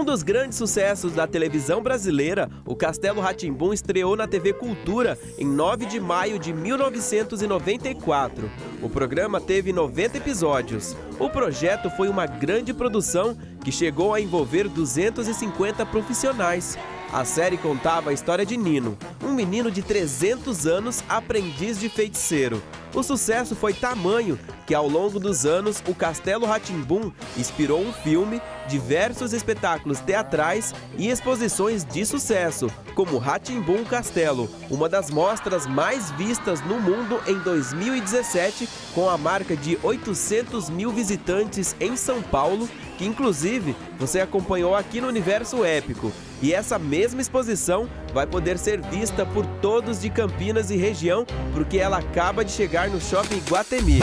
dos grandes sucessos da televisão brasileira, o Castelo Rá-Tim-Bum estreou na TV Cultura em 9 de maio de 1994. O programa teve 90 episódios. O projeto foi uma grande produção que chegou a envolver 250 profissionais. A série contava a história de Nino, um menino de 300 anos aprendiz de feiticeiro. O sucesso foi tamanho que, ao longo dos anos, o Castelo Rá-Tim-Bum inspirou um filme, diversos espetáculos teatrais e exposições de sucesso, como Rá-Tim-Bum Castelo, uma das mostras mais vistas no mundo em 2017, com a marca de 800 mil visitantes em São Paulo, que inclusive você acompanhou aqui no Universo Épico. E essa mesma exposição vai poder ser vista por todos de Campinas e região, porque ela acaba de chegar no Shopping Iguatemi.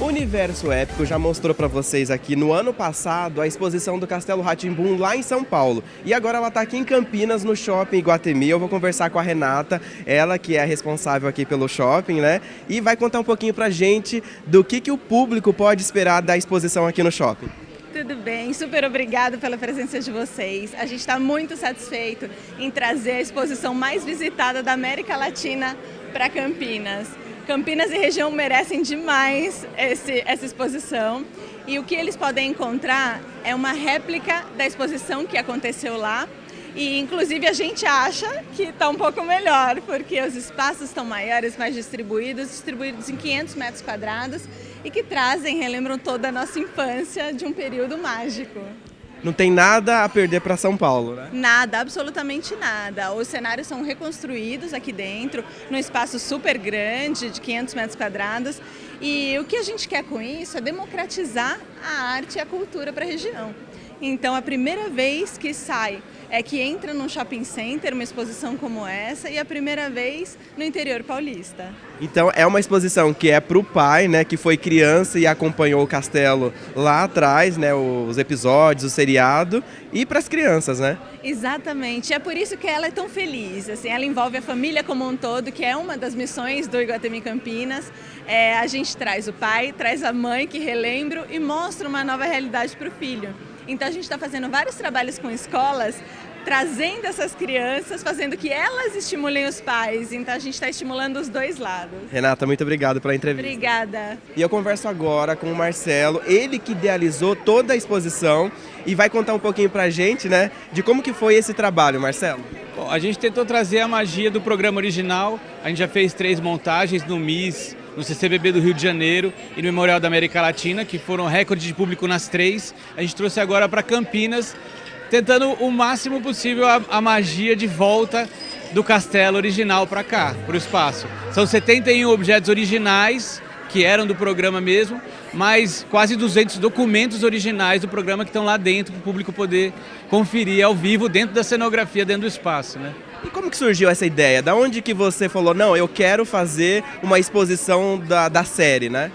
O Universo Épico já mostrou para vocês aqui no ano passado a exposição do Castelo Rá-Tim-Bum lá em São Paulo. E agora ela está aqui em Campinas, no Shopping Iguatemi. Eu vou conversar com a Renata, ela que é a responsável aqui pelo shopping, né? E vai contar um pouquinho pra gente do que o público pode esperar da exposição aqui no shopping. Tudo bem, super obrigada pela presença de vocês. A gente está muito satisfeito em trazer a exposição mais visitada da América Latina para Campinas. Campinas e região merecem demais essa exposição, e o que eles podem encontrar é uma réplica da exposição que aconteceu lá, e inclusive a gente acha que está um pouco melhor, porque os espaços estão maiores, mais distribuídos em 500 metros quadrados, e que relembram toda a nossa infância de um período mágico. Não tem nada a perder para São Paulo, né? Nada, absolutamente nada. Os cenários são reconstruídos aqui dentro, num espaço super grande, de 500 metros quadrados. E o que a gente quer com isso é democratizar a arte e a cultura para a região. Então, a primeira vez que que entra num shopping center, uma exposição como essa, e a primeira vez no interior paulista. Então é uma exposição que é para o pai, né, que foi criança e acompanhou o castelo lá atrás, né, os episódios, o seriado, e para as crianças, né? Exatamente, é por isso que ela é tão feliz, assim, ela envolve a família como um todo, que é uma das missões do Iguatemi Campinas. A gente traz o pai, traz a mãe, que relembra, e mostra uma nova realidade para o filho. Então a gente está fazendo vários trabalhos com escolas, trazendo essas crianças, fazendo que elas estimulem os pais. Então a gente está estimulando os dois lados. Renata, muito obrigado pela entrevista. Obrigada. E eu converso agora com o Marcelo, ele que idealizou toda a exposição e vai contar um pouquinho pra gente, né, de como que foi esse trabalho, Marcelo. Bom, a gente tentou trazer a magia do programa original, a gente já fez 3 montagens no MIS, no CCBB do Rio de Janeiro e no Memorial da América Latina, que foram recorde de público nas 3. A gente trouxe agora para Campinas, tentando o máximo possível a magia de volta do castelo original para cá, para o espaço. São 71 objetos originais, que eram do programa mesmo, mais quase 200 documentos originais do programa que estão lá dentro para o público poder conferir ao vivo dentro da cenografia, dentro do espaço, né? E como que surgiu essa ideia? Da onde que você falou, não, eu quero fazer uma exposição da série, né?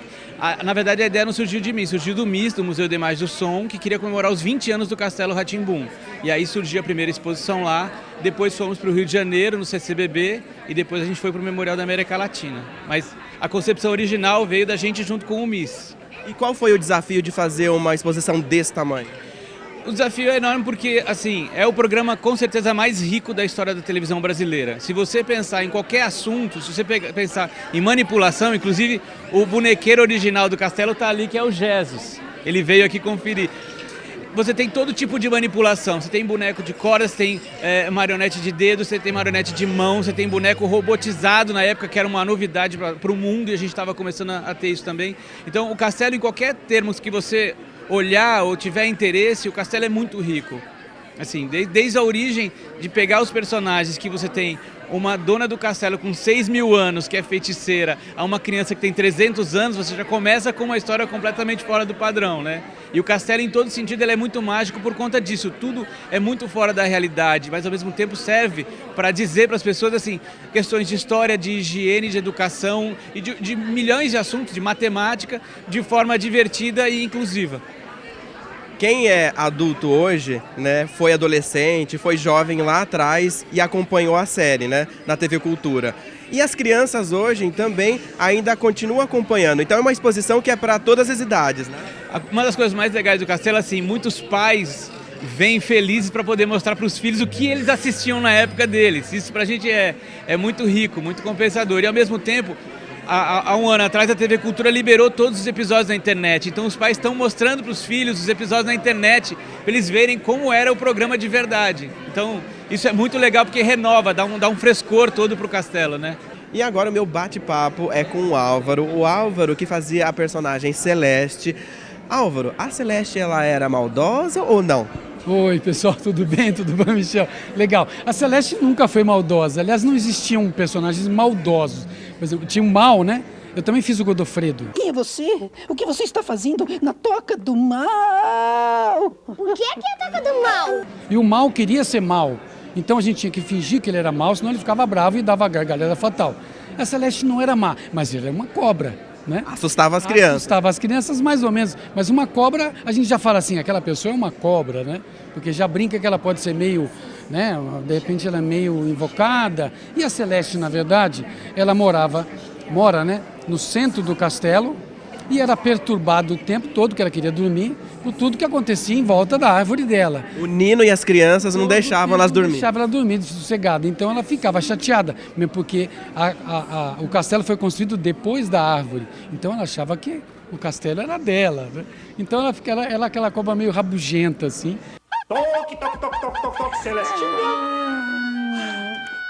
Na verdade, a ideia não surgiu de mim, surgiu do MIS, do Museu de Imagens do Som, que queria comemorar os 20 anos do Castelo Rá-Tim-Bum. E aí surgiu a primeira exposição lá, depois fomos para o Rio de Janeiro, no CCBB, e depois a gente foi para o Memorial da América Latina. Mas a concepção original veio da gente junto com o MIS. E qual foi o desafio de fazer uma exposição desse tamanho? O desafio é enorme porque, assim, é o programa com certeza mais rico da história da televisão brasileira. Se você pensar em qualquer assunto, se você pensar em manipulação, inclusive o bonequeiro original do castelo está ali, que é o Jesus. Ele veio aqui conferir. Você tem todo tipo de manipulação, você tem boneco de cordas, tem marionete de dedo, você tem marionete de mão, você tem boneco robotizado na época, que era uma novidade para o mundo, e a gente estava começando a ter isso também. Então o castelo, em qualquer termo que você olhar ou tiver interesse, o castelo é muito rico. Assim, desde a origem de pegar os personagens que você tem uma dona do castelo com 6.000 anos, que é feiticeira, a uma criança que tem 300 anos, você já começa com uma história completamente fora do padrão, né? E o castelo, em todo sentido, ele é muito mágico por conta disso. Tudo é muito fora da realidade, mas ao mesmo tempo serve para dizer para as pessoas, assim, questões de história, de higiene, de educação e de milhões de assuntos, de matemática, de forma divertida e inclusiva. Quem é adulto hoje, né, foi adolescente, foi jovem lá atrás e acompanhou a série, né, na TV Cultura. E as crianças hoje também ainda continuam acompanhando. Então é uma exposição que é para todas as idades, né? Uma das coisas mais legais do castelo, assim, muitos pais vêm felizes para poder mostrar para os filhos o que eles assistiam na época deles. Isso pra gente é muito rico, muito compensador. E ao mesmo tempo, há um ano atrás a TV Cultura liberou todos os episódios na internet. Então os pais estão mostrando para os filhos os episódios na internet, para eles verem como era o programa de verdade. Então isso é muito legal porque renova, dá um frescor todo pro castelo, né? E agora o meu bate-papo é com o Álvaro que fazia a personagem Celeste. Álvaro, a Celeste ela era maldosa ou não? Oi, pessoal, tudo bem? Tudo bom, Michel? Legal. A Celeste nunca foi maldosa. Aliás, não existiam personagens maldosos. Por exemplo, tinha um mal, né? Eu também fiz o Godofredo. Quem é você? O que você está fazendo na Toca do Mal? O que é a Toca do Mal? E o mal queria ser mal. Então a gente tinha que fingir que ele era mau, senão ele ficava bravo e dava a gargalhada fatal. A Celeste não era má, mas ele era uma cobra, né? Assustava as crianças. Assustava as crianças mais ou menos. Mas uma cobra, a gente já fala assim, aquela pessoa é uma cobra, né? Porque já brinca que ela pode ser meio, né? De repente ela é meio invocada. E a Celeste, na verdade, ela mora, né? No centro do castelo. E era perturbado o tempo todo, que ela queria dormir, por tudo que acontecia em volta da árvore dela. O Nino e as crianças não deixavam elas dormir. Não deixavam ela dormir sossegada. Então ela ficava chateada, mesmo porque o castelo foi construído depois da árvore. Então ela achava que o castelo era dela, né? Então ela é aquela cobra meio rabugenta, assim. Toque, toque, toque, toque, toque, toque, Celestina.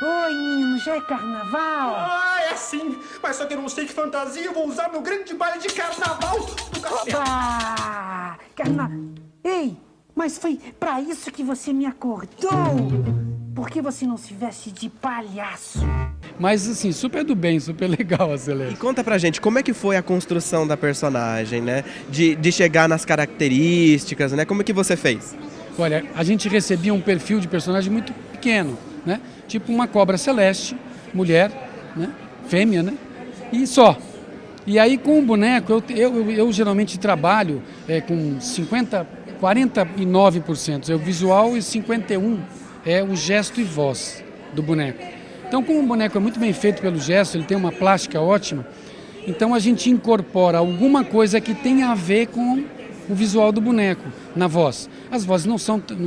Oi, Nino, já é carnaval? Ah, é sim, mas só que eu não sei que fantasia eu vou usar no grande baile de carnaval do castelo. Ah, Ei, mas foi pra isso que você me acordou? Por que você não se veste de palhaço? Mas assim, super do bem, super legal a E Celeste. conta pra gente, como é que foi a construção da personagem, né? De chegar nas características, né? Como é que você fez? Olha, a gente recebia um perfil de personagem muito pequeno, né? Tipo uma cobra celeste, mulher, né? Fêmea, né? E só. E aí com o boneco, eu geralmente trabalho com 49% é o visual e 51% é o gesto e voz do boneco. Então, como o boneco é muito bem feito pelo gesto, ele tem uma plástica ótima, então a gente incorpora alguma coisa que tenha a ver com o visual do boneco na voz. As vozes não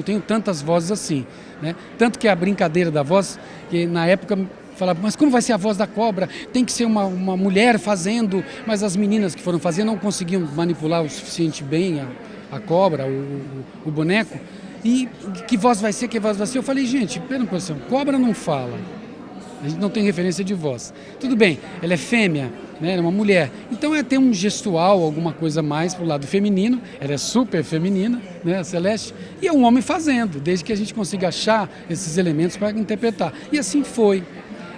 tenho tantas vozes assim, né? Tanto que a brincadeira da voz, que na época falava, mas como vai ser a voz da cobra? Tem que ser uma mulher fazendo, mas as meninas que foram fazer não conseguiam manipular o suficiente bem a cobra, o boneco. E que voz vai ser, que voz vai ser? Eu falei, gente, pera uma posição, cobra não fala. A gente não tem referência de voz. Tudo bem, ela é fêmea, né? Ela é uma mulher. Então tem um gestual, alguma coisa mais pro lado feminino. Ela é super feminina, né? A Celeste. E é um homem fazendo, desde que a gente consiga achar esses elementos para interpretar. E assim foi.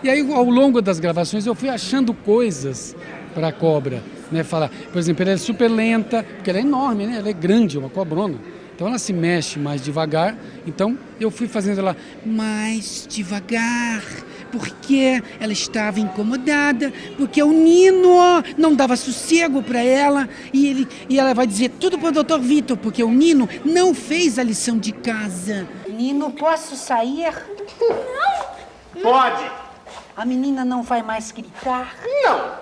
E aí, ao longo das gravações, eu fui achando coisas para a cobra, né? Por exemplo, ela é super lenta, porque ela é enorme, né? Ela é grande, uma cobrona. Então ela se mexe mais devagar. Então eu fui fazendo ela mais devagar, porque ela estava incomodada, porque o Nino não dava sossego para ela, e ela vai dizer tudo para o Dr. Vitor, porque o Nino não fez a lição de casa. Nino, posso sair? Não! Pode! A menina não vai mais gritar? Não!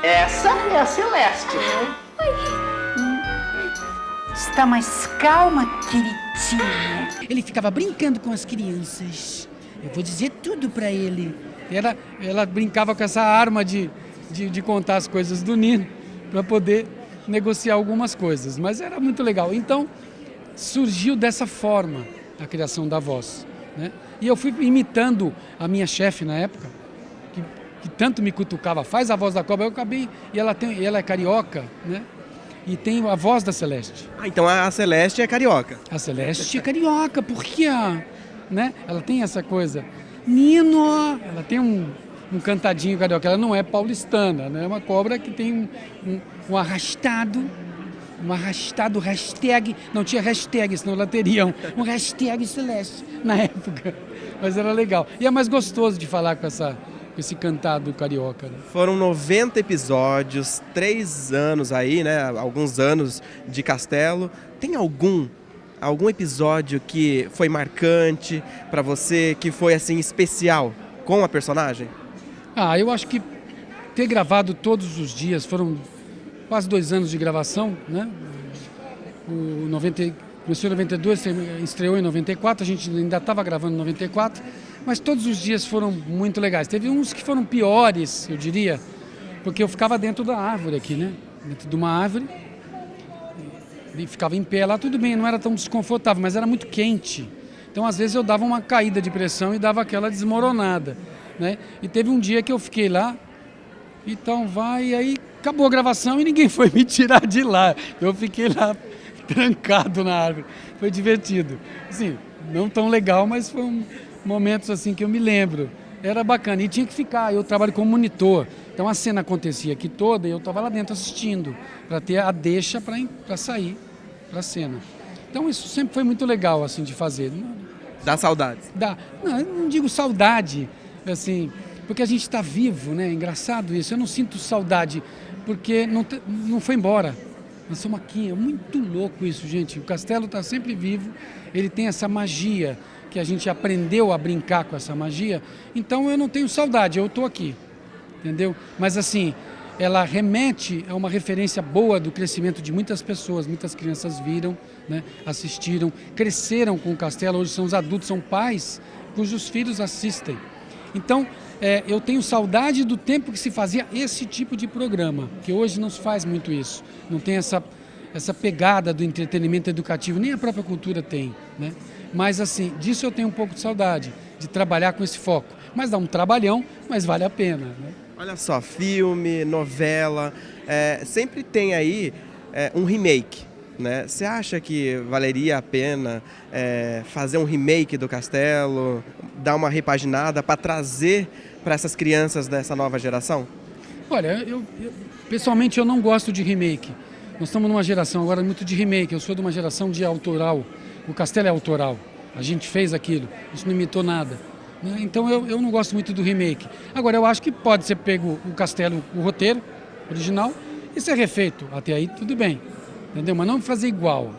Essa é a Celeste. Está mais calma, queridinha. Ele ficava brincando com as crianças. Eu vou dizer tudo para ele. Ela brincava com essa arma de contar as coisas do Nino para poder negociar algumas coisas. Mas era muito legal. Então, surgiu dessa forma a criação da voz, né? E eu fui imitando a minha chefe na época, que tanto me cutucava, faz a voz da cobra. Eu acabei, e ela é carioca, né? e tem a voz da Celeste. Ah, então a Celeste é carioca. A Celeste é carioca, porque né? Ela tem essa coisa. Nino! Ela tem um cantadinho carioca. Ela não é paulistana, né? É uma cobra que tem um arrastado. Um arrastado hashtag. Não tinha hashtag, senão ela teria um hashtag Celeste na época. Mas era legal. E é mais gostoso de falar com esse cantado carioca. Né? Foram 90 episódios, 3 anos aí, né? Alguns anos de Castelo. Tem algum episódio que foi marcante para você, que foi assim especial com a personagem? Eu acho que ter gravado todos os dias, foram quase 2 anos de gravação, né? Começou em 92, estreou em 94, a gente ainda estava gravando em 94, mas todos os dias foram muito legais. Teve uns que foram piores, eu diria, porque eu ficava dentro da árvore aqui, né? Dentro de uma árvore, e ficava em pé lá, tudo bem, não era tão desconfortável, mas era muito quente. Então, às vezes, eu dava uma caída de pressão e dava aquela desmoronada, né? E teve um dia que eu fiquei lá, então e aí acabou a gravação e ninguém foi me tirar de lá. Eu fiquei lá trancado na árvore. Foi divertido. Assim, não tão legal, mas foi momentos assim que eu me lembro. Era bacana. E tinha que ficar. Eu trabalho como monitor. Então a cena acontecia aqui toda e eu estava lá dentro assistindo, para ter a deixa para sair para a cena. Então isso sempre foi muito legal assim de fazer. Dá saudades? Dá. Não, eu não digo saudade, assim, porque a gente está vivo, né? É engraçado isso. Eu não sinto saudade, porque não foi embora. Nós somos aqui, é muito louco isso, gente. O Castelo está sempre vivo, ele tem essa magia, que a gente aprendeu a brincar com essa magia. Então eu não tenho saudade, eu estou aqui, entendeu? Mas assim, ela remete a uma referência boa do crescimento de muitas pessoas. Muitas crianças viram, né, assistiram, cresceram com o Castelo, hoje são os adultos, são pais cujos filhos assistem. Então, eu tenho saudade do tempo que se fazia esse tipo de programa, que hoje não se faz muito isso. Não tem essa pegada do entretenimento educativo, nem a própria cultura tem, né? Mas assim, disso eu tenho um pouco de saudade, de trabalhar com esse foco. Mas dá um trabalhão, mas vale a pena, né? Olha só, filme, novela, sempre tem aí um remake, né? Você acha que valeria a pena fazer um remake do Castelo, dar uma repaginada para trazer para essas crianças dessa nova geração? Olha, pessoalmente eu não gosto de remake. Nós estamos numa geração agora muito de remake. Eu sou de uma geração de autoral. O Castelo é autoral. A gente fez aquilo. Isso não imitou nada. Então eu não gosto muito do remake. Agora, eu acho que pode ser pego o Castelo, o roteiro original, e ser refeito. Até aí tudo bem. Entendeu? Mas não fazer igual.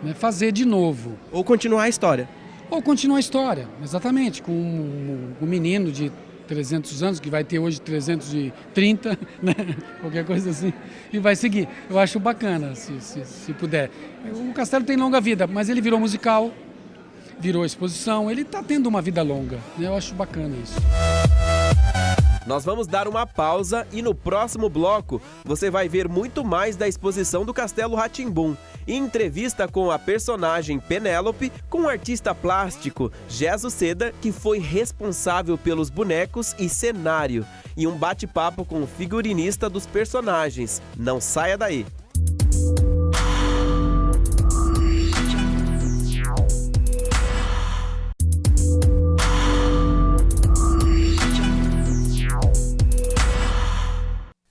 Né? Fazer de novo. Ou continuar a história. Ou continuar a história, exatamente, com um menino de 300 anos, que vai ter hoje 330, né? Qualquer coisa assim, e vai seguir. Eu acho bacana, se puder. O Castelo tem longa vida, mas ele virou musical, virou exposição, ele está tendo uma vida longa, né? Eu acho bacana isso. Nós vamos dar uma pausa e no próximo bloco você vai ver muito mais da exposição do Castelo Rá-Tim-Bum. E entrevista com a personagem Penélope com o artista plástico Jesus Seda, que foi responsável pelos bonecos e cenário. E um bate-papo com o figurinista dos personagens. Não saia daí!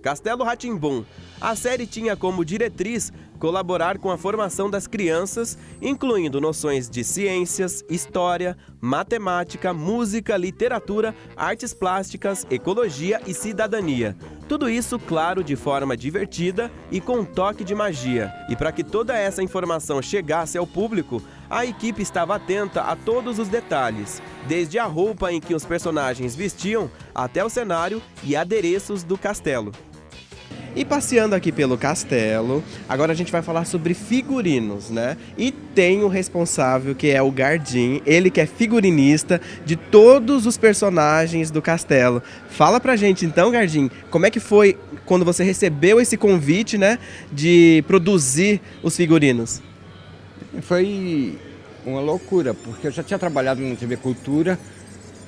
Castelo Rá-Tim-Bum. A série tinha como diretriz colaborar com a formação das crianças, incluindo noções de ciências, história, matemática, música, literatura, artes plásticas, ecologia e cidadania. Tudo isso, claro, de forma divertida e com um toque de magia. E para que toda essa informação chegasse ao público, a equipe estava atenta a todos os detalhes, desde a roupa em que os personagens vestiam até o cenário e adereços do castelo. E passeando aqui pelo castelo, agora a gente vai falar sobre figurinos, né? E tem o responsável, que é o Gardim, ele que é figurinista de todos os personagens do castelo. Fala pra gente então, Gardim, como é que foi quando você recebeu esse convite, né, de produzir os figurinos? Foi uma loucura, porque eu já tinha trabalhado na TV Cultura,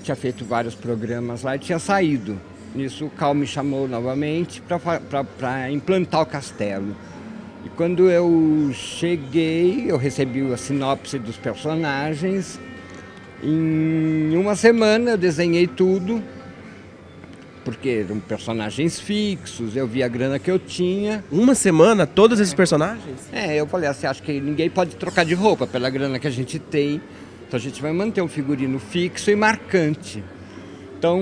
tinha feito vários programas lá e tinha saído. Nisso o Cal me chamou novamente para implantar o castelo. Quando eu cheguei, eu recebi a sinopse dos personagens. Em uma semana eu desenhei tudo, porque eram personagens fixos, eu vi a grana que eu tinha. Uma semana, todos esses personagens? Eu falei assim, acho que ninguém pode trocar de roupa pela grana que a gente tem. Então a gente vai manter um figurino fixo e marcante. Então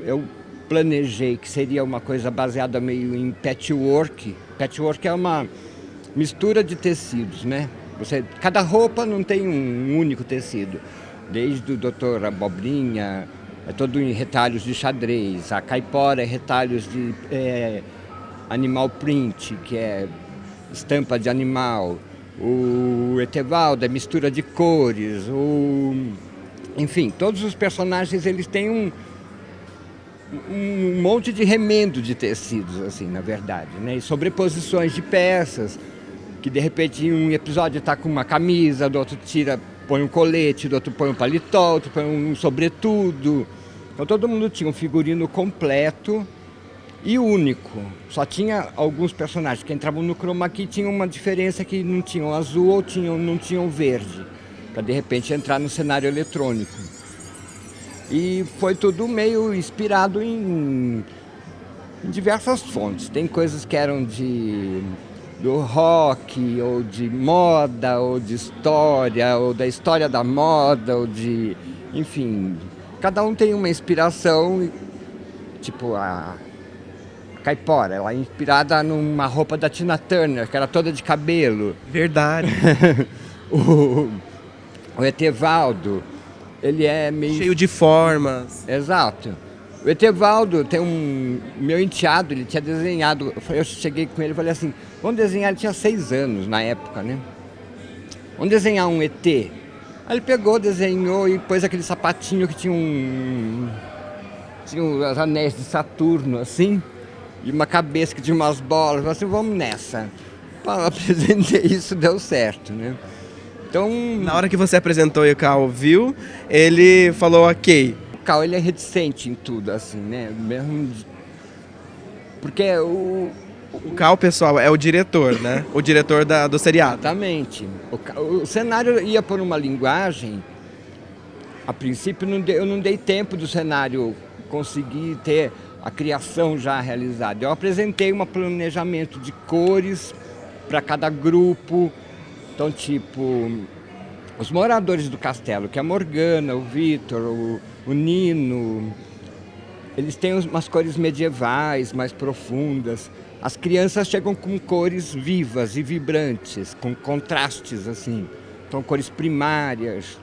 eu planejei que seria uma coisa baseada meio em patchwork. Patchwork é uma mistura de tecidos, né? Cada roupa não tem um único tecido. Desde o Dr. Abobrinha, é todo em retalhos de xadrez. A caipora é retalhos de animal print, que é estampa de animal. O Etevaldo é mistura de cores. Enfim, todos os personagens eles têm um monte de remendo de tecidos, assim, na verdade, né? E sobreposições de peças, que de repente em um episódio está com uma camisa, do outro põe um colete, do outro põe um paletó, outro põe um sobretudo. Então todo mundo tinha um figurino completo e único. Só tinha alguns personagens que entravam no chroma key, tinham uma diferença que não tinham azul ou não tinham verde, para de repente entrar no cenário eletrônico. E foi tudo meio inspirado em diversas fontes. Tem coisas que eram do rock, ou de moda, ou de história, ou da história da moda, enfim, cada um tem uma inspiração, tipo a caipora, ela é inspirada numa roupa da Tina Turner, que era toda de cabelo. Verdade. o Etevaldo, ele é meio... cheio de formas. Exato. O Etevaldo tem meu enteado, ele tinha desenhado, eu cheguei com ele e falei assim, vamos desenhar, ele tinha 6 anos na época, né? Vamos desenhar um ET. Aí ele pegou, desenhou e pôs aquele sapatinho que tinha os anéis de Saturno, assim, e uma cabeça que tinha umas bolas. Eu falei assim, vamos nessa. Eu apresentei isso, deu certo, né? Então... Na hora que você apresentou e o Cal viu, ele falou ok. O Cal, ele é reticente em tudo, assim, né? Mesmo... Porque o Cal, pessoal, é o diretor, né? O diretor do seriado. Exatamente. O cenário ia por uma linguagem... A princípio, eu não dei tempo do cenário conseguir ter a criação já realizada. Eu apresentei um planejamento de cores para cada grupo. Então, tipo, os moradores do castelo, que é a Morgana, o Vitor, o Nino, eles têm umas cores medievais, mais profundas. As crianças chegam com cores vivas e vibrantes, com contrastes, assim. Então, cores primárias.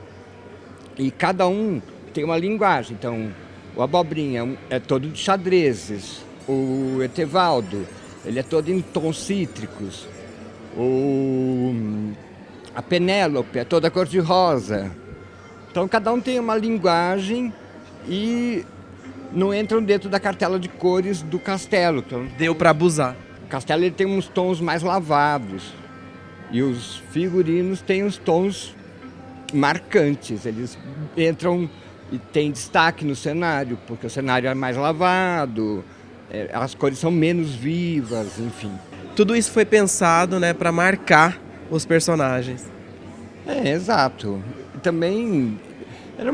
E cada um tem uma linguagem. Então, o Abobrinha é todo de xadrezes. O Etevaldo, ele é todo em tons cítricos. A Penélope é toda cor-de-rosa. Então, cada um tem uma linguagem e não entram dentro da cartela de cores do castelo. Então, deu para abusar. O castelo ele tem uns tons mais lavados e os figurinos têm os tons marcantes. Eles entram e têm destaque no cenário, porque o cenário é mais lavado, as cores são menos vivas, enfim. Tudo isso foi pensado, né, para marcar os personagens. Exato. Também era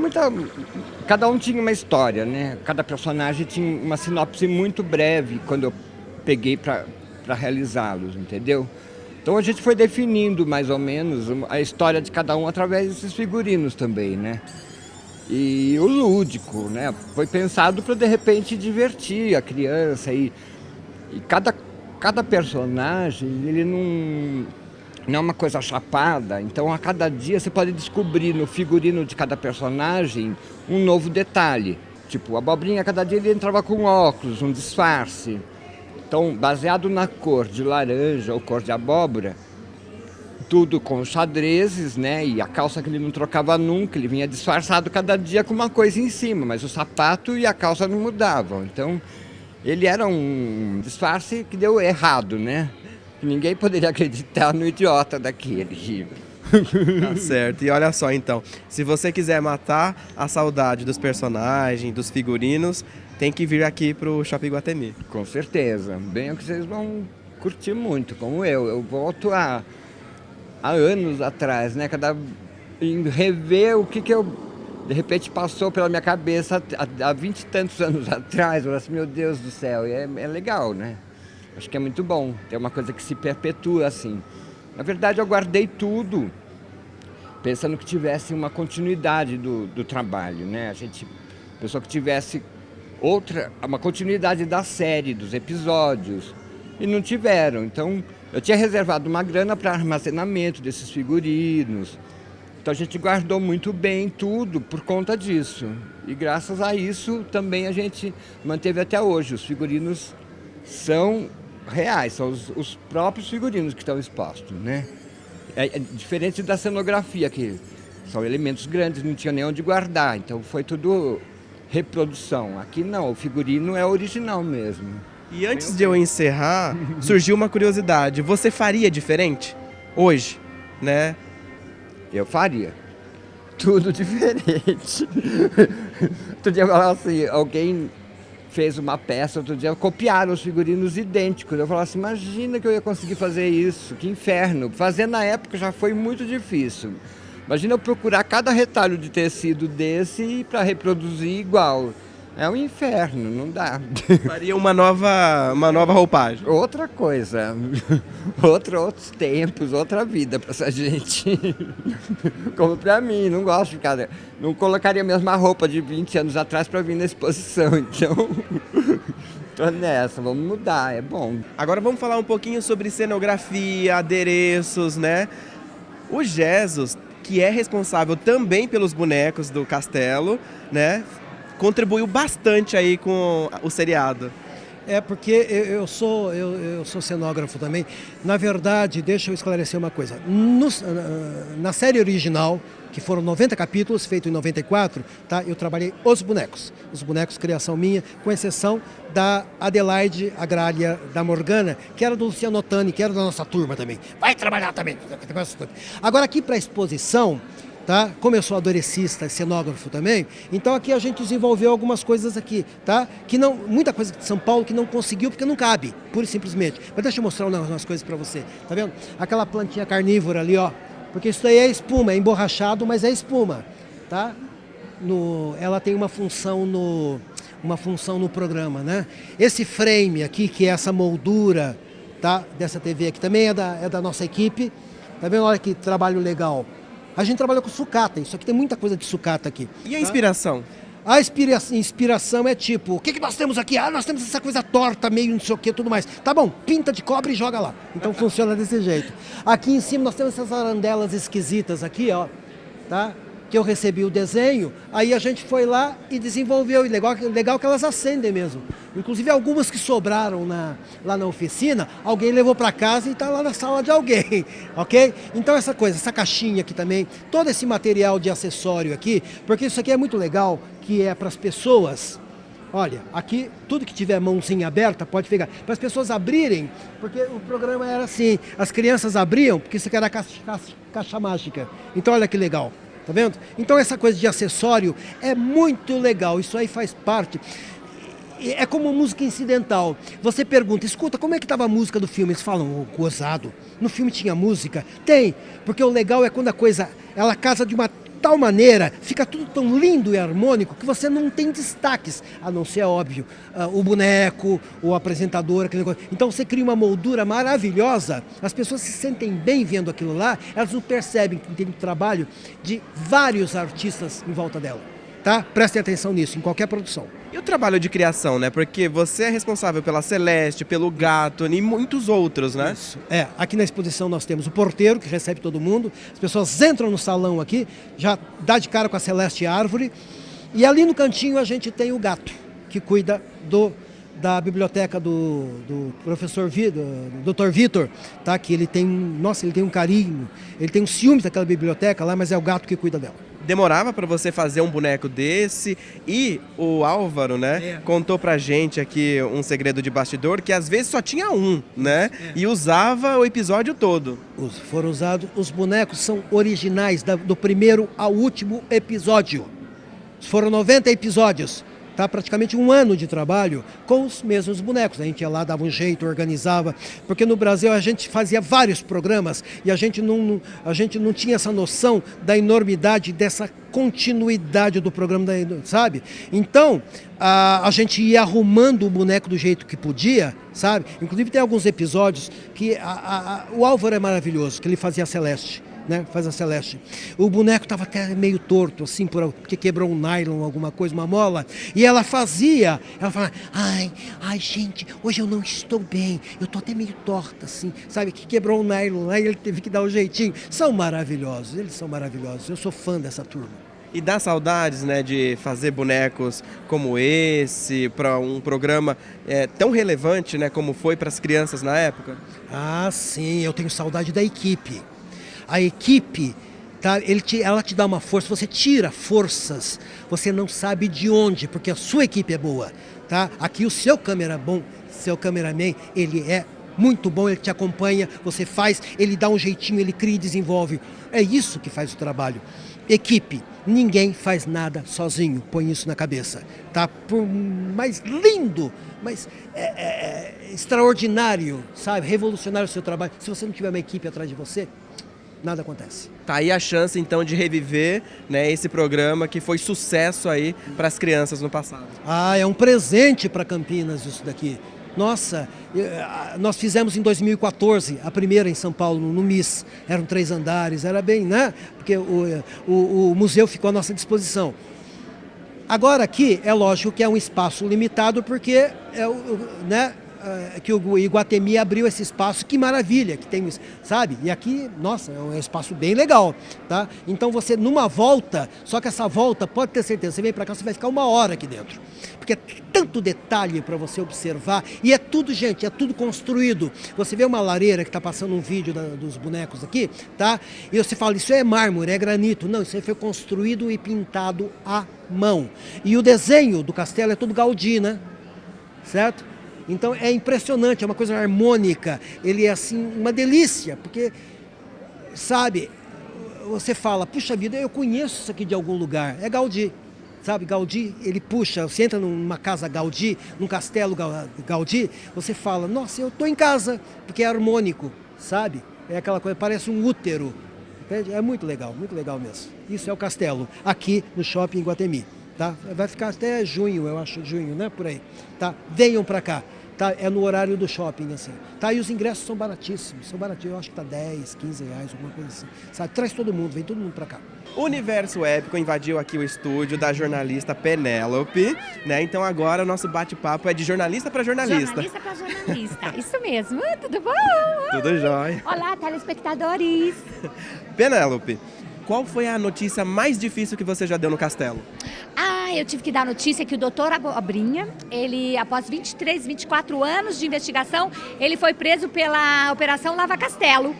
cada um tinha uma história, né? Cada personagem tinha uma sinopse muito breve quando eu peguei para realizá-los, entendeu? Então a gente foi definindo mais ou menos a história de cada um através desses figurinos também, né? E o lúdico, né? Foi pensado para de repente divertir a criança e cada personagem, ele não é uma coisa chapada, então a cada dia você pode descobrir no figurino de cada personagem um novo detalhe. Tipo, a Abobrinha, cada dia ele entrava com óculos, um disfarce. Então, baseado na cor de laranja ou cor de abóbora, tudo com xadrezes, né? E a calça que ele não trocava nunca, ele vinha disfarçado cada dia com uma coisa em cima, mas o sapato e a calça não mudavam. Então, ele era um disfarce que deu errado, né? Ninguém poderia acreditar no idiota daquele. Tá certo. E olha só, então, se você quiser matar a saudade dos personagens, dos figurinos, tem que vir aqui pro Shopping Iguatemi. Com certeza. Bem, que vocês vão curtir muito, como eu. Eu volto há anos atrás, né? Em rever o que eu, de repente, passou pela minha cabeça há 20 e tantos anos atrás. Eu falei assim, meu Deus do céu, e é legal, né? Acho que é muito bom ter uma coisa que se perpetua assim. Na verdade, eu guardei tudo pensando que tivesse uma continuidade do trabalho, né? A gente pensou que tivesse uma continuidade da série, dos episódios, e não tiveram. Então, eu tinha reservado uma grana para armazenamento desses figurinos. Então, a gente guardou muito bem tudo por conta disso. E graças a isso, também a gente manteve até hoje. Os figurinos são reais, são os próprios figurinos que estão expostos, né? É diferente da cenografia, que são elementos grandes, não tinha nem onde guardar, então foi tudo reprodução. Aqui não, o figurino é original mesmo. E antes de eu encerrar, surgiu uma curiosidade. Você faria diferente hoje, né? Eu faria. Tudo diferente. Outro dia eu falava assim, alguém fez uma peça, outro dia copiaram os figurinos idênticos. Eu falava assim, imagina que eu ia conseguir fazer isso, que inferno. Fazer na época já foi muito difícil. Imagina eu procurar cada retalho de tecido desse para reproduzir igual. É um inferno, não dá. Faria uma nova roupagem. Outra coisa, outros tempos, outra vida para essa gente. Como para mim, não gosto de ficar... Não colocaria a mesma roupa de 20 anos atrás para vir na exposição, então... Tô nessa, vamos mudar, é bom. Agora vamos falar um pouquinho sobre cenografia, adereços, né? O Jesus, que é responsável também pelos bonecos do castelo, né? Contribuiu bastante aí com o seriado. É porque eu sou cenógrafo também. Na verdade, deixa eu esclarecer uma coisa. Na série original, que foram 90 capítulos, feito em 94, tá? Eu trabalhei os bonecos, criação minha, com exceção da Adelaide, a gralha da Morgana, que era do Luciano Ottani, que era da nossa turma também. Vai trabalhar também. Agora aqui para a exposição, tá? Como eu sou aderecista, cenógrafo também, então aqui a gente desenvolveu algumas coisas aqui, tá? Que não, muita coisa de São Paulo que não conseguiu porque não cabe, pura e simplesmente. Mas deixa eu mostrar umas coisas para você, tá vendo? Aquela plantinha carnívora ali, ó, porque isso daí é espuma, é emborrachado, mas é espuma, tá? Ela tem uma função no programa, né? Esse frame aqui, que é essa moldura, tá? Dessa TV aqui, também é da nossa equipe, tá vendo? Olha que trabalho legal. A gente trabalha com sucata, isso aqui tem muita coisa de sucata aqui. E a inspiração? A inspiração é tipo, o que nós temos aqui? Ah, nós temos essa coisa torta, meio não sei o que, tudo mais. Tá bom, pinta de cobre e joga lá. Então funciona desse jeito. Aqui em cima nós temos essas arandelas esquisitas aqui, ó, tá? Que eu recebi o desenho, aí a gente foi lá e desenvolveu. E legal que elas acendem mesmo. Inclusive algumas que sobraram lá na oficina, alguém levou para casa e está lá na sala de alguém, ok? Então essa caixinha aqui também, todo esse material de acessório aqui, porque isso aqui é muito legal, que é para as pessoas. Olha, aqui tudo que tiver mãozinha aberta pode pegar. Para as pessoas abrirem, porque o programa era assim, as crianças abriam, porque isso aqui era caixa mágica. Então olha que legal. Tá vendo? Então essa coisa de acessório é muito legal, isso aí faz parte. É como música incidental. Você pergunta, escuta, como é que estava a música do filme? Eles falam, gozado. No filme tinha música? Tem, porque o legal é quando a coisa, ela casa de uma tal maneira, fica tudo tão lindo e harmônico que você não tem destaques, a não ser, óbvio, o boneco, o apresentador, aquele negócio. Então você cria uma moldura maravilhosa, as pessoas se sentem bem vendo aquilo lá, elas não percebem que tem um trabalho de vários artistas em volta dela. Tá? Prestem atenção nisso, em qualquer produção. E o trabalho de criação, né? Porque você é responsável pela Celeste, pelo Gato e muitos outros, né? Isso. Aqui na exposição nós temos o porteiro, que recebe todo mundo. As pessoas entram no salão aqui, já dá de cara com a Celeste Árvore. E ali no cantinho a gente tem o Gato, que cuida da biblioteca do professor do Dr. Vitor, tá? Que ele tem um carinho, ele tem um ciúme daquela biblioteca lá, mas é o Gato que cuida dela. Demorava para você fazer um boneco desse, e o Álvaro, né, contou pra gente aqui um segredo de bastidor, que às vezes só tinha um, né, e usava o episódio todo. Foram usados, os bonecos são originais, do primeiro ao último episódio. Foram 90 episódios, tá? Praticamente um ano de trabalho com os mesmos bonecos. A gente ia lá, dava um jeito, organizava, porque no Brasil a gente fazia vários programas e a gente não tinha essa noção da enormidade dessa continuidade do programa, sabe? Então, a gente ia arrumando o boneco do jeito que podia, sabe? Inclusive tem alguns episódios que o Álvaro é maravilhoso, que ele fazia a Celeste. Né? Faz a Celeste. O boneco estava até meio torto, assim, porque quebrou um nylon, alguma coisa, uma mola. E ela falava, ai, gente, hoje eu não estou bem, eu estou até meio torta, assim, sabe? Que quebrou um nylon, aí ele teve que dar um jeitinho. São maravilhosos, eles são maravilhosos. Eu sou fã dessa turma. E dá saudades, né, de fazer bonecos como esse, para um programa tão relevante, né, como foi para as crianças na época? Ah, sim, eu tenho saudade da equipe. A equipe, tá, ela te dá uma força, você tira forças, você não sabe de onde, porque a sua equipe é boa. Tá? Aqui o seu cameraman, ele é muito bom, ele te acompanha, você faz, ele dá um jeitinho, ele cria e desenvolve. É isso que faz o trabalho. Equipe, ninguém faz nada sozinho, põe isso na cabeça. Tá? Por mais lindo, mas extraordinário, sabe? Revolucionário o seu trabalho. Se você não tiver uma equipe atrás de você, nada acontece. Tá aí a chance, então, de reviver, né, esse programa que foi sucesso aí para as crianças no passado. Ah, é um presente para Campinas isso daqui. Nossa, nós fizemos em 2014, a primeira em São Paulo, no MIS. Eram 3 andares, era bem, né? Porque o museu ficou à nossa disposição. Agora aqui, é lógico que é um espaço limitado, porque que o Iguatemi abriu esse espaço, que maravilha, que tem, sabe? E aqui, nossa, é um espaço bem legal, tá? Então você, numa volta, só que essa volta, pode ter certeza, você vem pra cá, você vai ficar 1 hora aqui dentro. Porque é tanto detalhe para você observar, e é tudo, gente, é tudo construído. Você vê uma lareira que tá passando um vídeo dos bonecos aqui, tá? E você fala, isso é mármore, é granito. Não, isso aí foi construído e pintado à mão. E o desenho do castelo é tudo Gaudí, né? Certo? Então é impressionante, é uma coisa harmônica, ele é assim, uma delícia, porque, sabe, você fala, puxa vida, eu conheço isso aqui de algum lugar, é Gaudí, sabe, Gaudí, ele puxa, você entra numa casa Gaudí, num castelo Gaudí, você fala, nossa, eu estou em casa, porque é harmônico, sabe, é aquela coisa, parece um útero, entende? É muito legal mesmo. Isso é o castelo, aqui no Shopping Iguatemi. Tá? Vai ficar até junho, eu acho, né? Por aí. Tá? Venham para cá. Tá? É no horário do shopping, assim. Tá? E os ingressos são baratíssimos. Eu acho que tá 10, 15 reais, alguma coisa assim. Sabe? Traz todo mundo, vem todo mundo para cá. O Universo Épico invadiu aqui o estúdio da jornalista Penélope, né? Então agora o nosso bate-papo é de jornalista para jornalista. Jornalista para jornalista, isso mesmo. Tudo bom? Tudo jóia. Olá, telespectadores. Penélope, qual foi a notícia mais difícil que você já deu no castelo? Eu tive que dar a notícia que o doutor Abobrinha, ele, após 23, 24 anos de investigação, ele foi preso pela Operação Lava Castelo.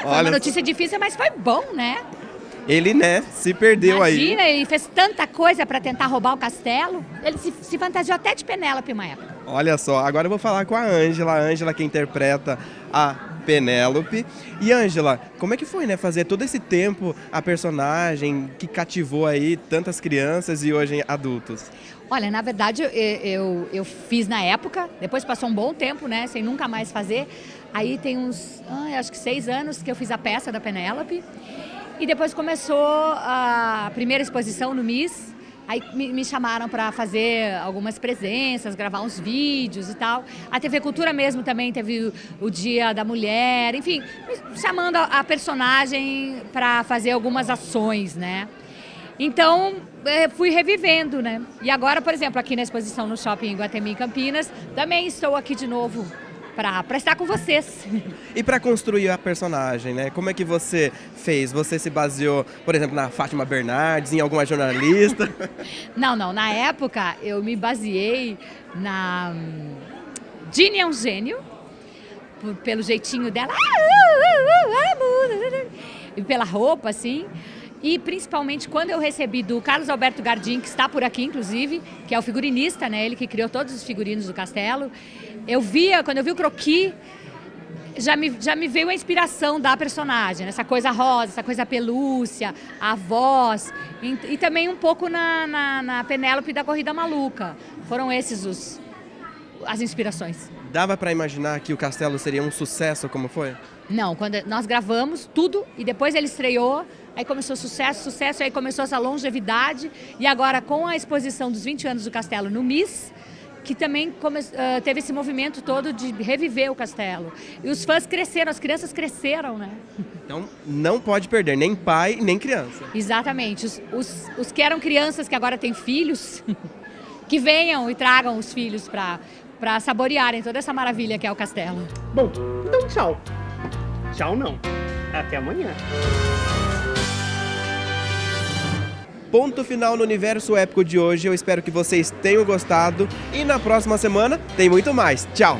Foi uma notícia difícil, mas foi bom, né? Ele, né, se perdeu. Imagina, aí. Ele fez tanta coisa para tentar roubar o castelo. Ele se fantasiou até de Penélope uma época. Olha só, agora eu vou falar com a Ângela que interpreta a Penélope. E Ângela, como é que foi, né, fazer todo esse tempo a personagem que cativou aí tantas crianças e hoje adultos? Olha, na verdade eu fiz na época, depois passou um bom tempo, né, sem nunca mais fazer. Aí tem uns, acho que 6 anos que eu fiz a peça da Penélope. E depois começou a primeira exposição no MIS. Aí me chamaram para fazer algumas presenças, gravar uns vídeos e tal. A TV Cultura mesmo também teve o Dia da Mulher, enfim, chamando a personagem para fazer algumas ações, né? Então, fui revivendo, né? E agora, por exemplo, aqui na exposição no Shopping Iguatemi em Campinas, também estou aqui de novo para estar com vocês. E para construir a personagem, né? Como é que você fez? Você se baseou, por exemplo, na Fátima Bernardes, em alguma jornalista? Não. Na época, eu me baseei na Dini é um gênio, pelo jeitinho dela, e pela roupa, assim. E principalmente quando eu recebi do Carlos Alberto Gardim, que está por aqui, inclusive, que é o figurinista, né? Ele que criou todos os figurinos do castelo. Quando eu vi o croquis, já me veio a inspiração da personagem, essa coisa rosa, essa coisa pelúcia, a voz, e também um pouco na Penélope da Corrida Maluca. Foram esses as inspirações. Dava para imaginar que o Castelo seria um sucesso como foi? Não, quando nós gravamos tudo e depois ele estreou, aí começou sucesso, aí começou essa longevidade, e agora com a exposição dos 20 anos do Castelo no MIS, que também teve esse movimento todo de reviver o Castelo. E os fãs cresceram, as crianças cresceram, né? Então não pode perder, nem pai, nem criança. Exatamente. Os que eram crianças, que agora têm filhos, que venham e tragam os filhos para saborearem toda essa maravilha que é o Castelo. Bom, então tchau. Tchau não. Até amanhã. Ponto final no Universo Épico de hoje. Eu espero que vocês tenham gostado. E na próxima semana tem muito mais. Tchau!